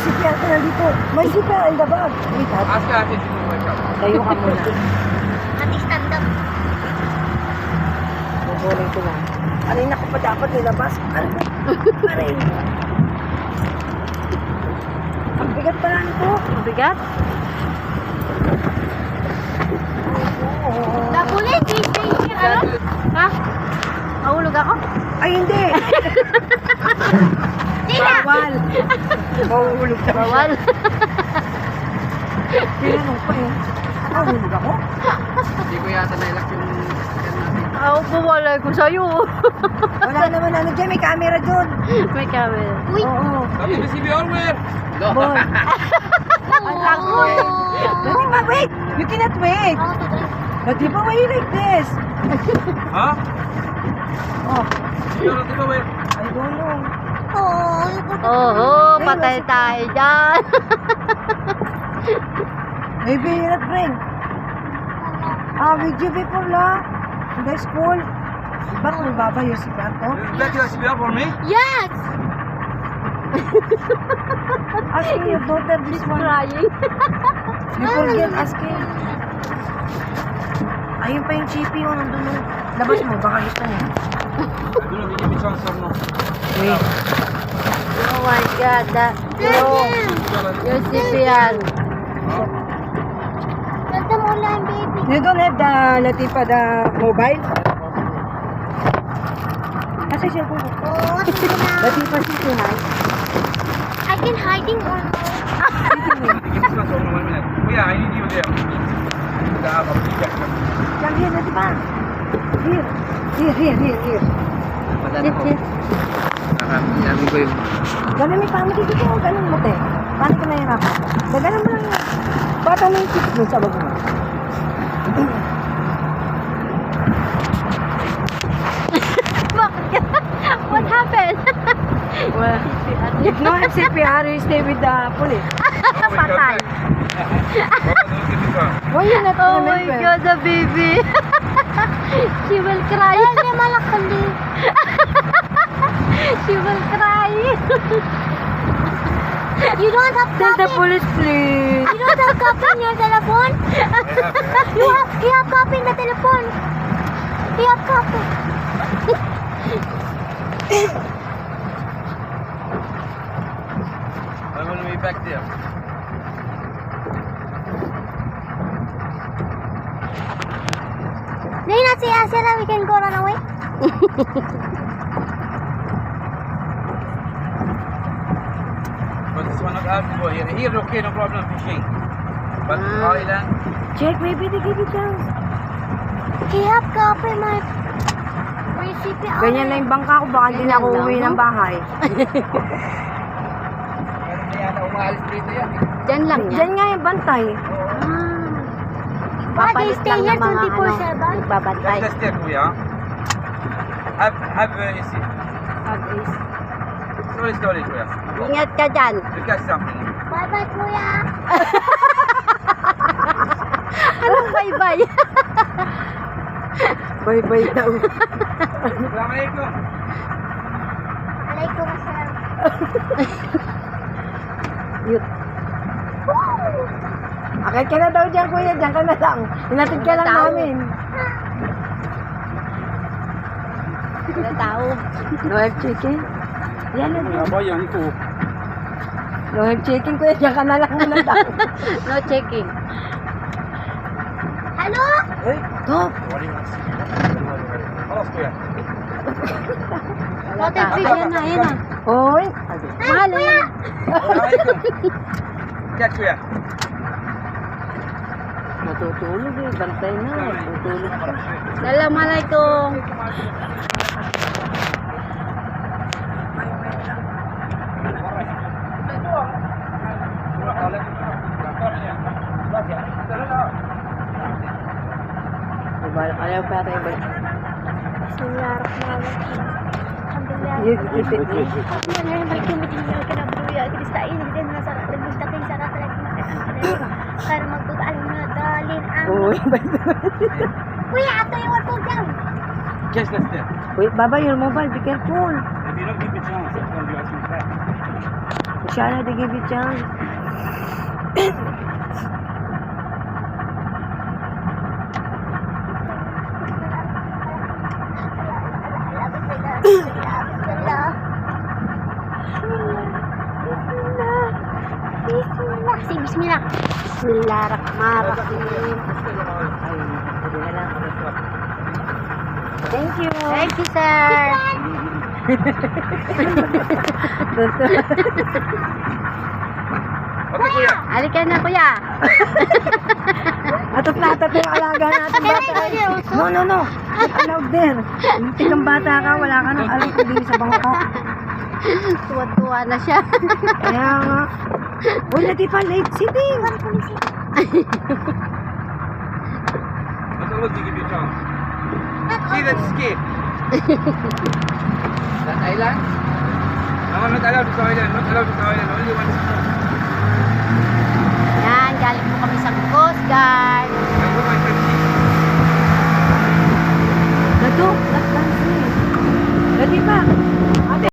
CPR ka na dito. May CPR in the bag. Wait, Ask her if you wake up. tayo ka muna. Ate, stand up. Bubunin ko lang. Aray, naku pa dapat nilabas. Aray. Ang bigat pala nito. Ang bigat? Nakulit, please stay here. Ano? Ha? Mahulog ako? Ay, hindi. Tina! Bawal. Mahuhulog sa Bawal. Tinanong pa eh. Mahuhulog ako? Hindi ko yata nailak yung sasakyan natin. Ako pumalay ko sa'yo. Wala naman ano dyan. May camera dyan. May camera. Uy! Oo. Sabi mo si Bjornwer! Bon. Ang takot. Dati ma, wait. You cannot wait. Dati ba, why you like this? Ha? Oh, Bjorn, di ba, Wer? I don't know. Oo, patay tayo dyan. Maybe you're not friend. With you before la. In the school. Ba't may baba yung si Kanto? You like your spear for me? Yes! Asking your daughter this one. Crying. You forget asking. Ayun pa yung chippy yun. Nandun nun. Labas mo, baka gusto niya. You know, give me chance or no? Wait. Oh my God. Yung CPR. Tell them online, baby. You don't have the Latifa, the mobile? Kasi siya po. Oh, sige na. Latifa siya po, hi. I can hiding on. Give me chance or no, 1 minute. Oh yeah, I need you there. I'll be back. Diyan, here, Latifa. Here. Here. Sit, sit. Sabi ko yung... Ganun may pamit dito ko. Ganun mo, te. Paano ka nahirapan? Ganun mo lang yun. Bata mo yung chips mo sa bag mo. What happened? Well, If no have CPR, you stay with the police. patay. Why you not Oh my remember? God, the baby. She will cry. She will cry. You don't have Tell the copy. police, please. You don't have copy in your telephone? You have copy in the telephone. You have copy. I will be back there. Do you not see us that we can go run away? But this one not allowed to go here. Here, okay, no problem fishing. But island, Check, maybe they give you chance. You have copy my recipe. Ganyan na yung bangka ko, baka hindi na ako uwi ng bahay. meron na yata umalis dito yan. Diyan lang yan. Diyan nga yung bantay. Why they Papalit stay lang here ng mga 24/7? nagbabantay. Let's stay, kuya. Have easy. Slowly, kuya. Ingat ka dyan. You catch something. Bye-bye, kuya. Anong bye-bye? Bye-bye daw. Assalamualaikum. Alaikum assalam. Yut. Akit ka na daw dyan, kuya. Dyan ka na lang. Hinatid ka lang Tao. namin. Wala tao. No have chicken? Yan na din. Apa yang itu? No have chicken, kuya. Dyan ka na lang muna daw. No checking. Hello? Top. خلاص kuya. Wala tao. Ayan na, ayan na. Oy. Mahal yan. Assalamualaikum. Catch kuya. Matutulog eh. Bantay na. Matutulog pa. Assalamualaikum. Ayaw pa tayo ba? Bismillahirrahmanirrahim. Alhamdulillah. Uy. Kuya, ato yung wato dyan. Catch let's stay. Wait, Baba, your mobile. Be careful. If you don't give me chance, I'm going to be asking back. Shana, they give you chance. Bismillah. Say bismillah. Bismillahirrahmanirrahim. Thank you. Thank you, sir. Okay, kuya. Halika na, kuya. Atot na atot yung alaga natin bata. No, no, no. Not allowed there. Tingnan bata ka, wala ka nang alam ko din sa bangka. Tuwa-tuwa na siya. Kaya nga. Uy, Latifa, late sitting. Not allowed to give you a chance. See that skip? That island? No, not allowed to island. Not allowed to island. Only one spot. Yan, galing po kami sa Coast Guard. I put my friend Dato, last dance. Latifa,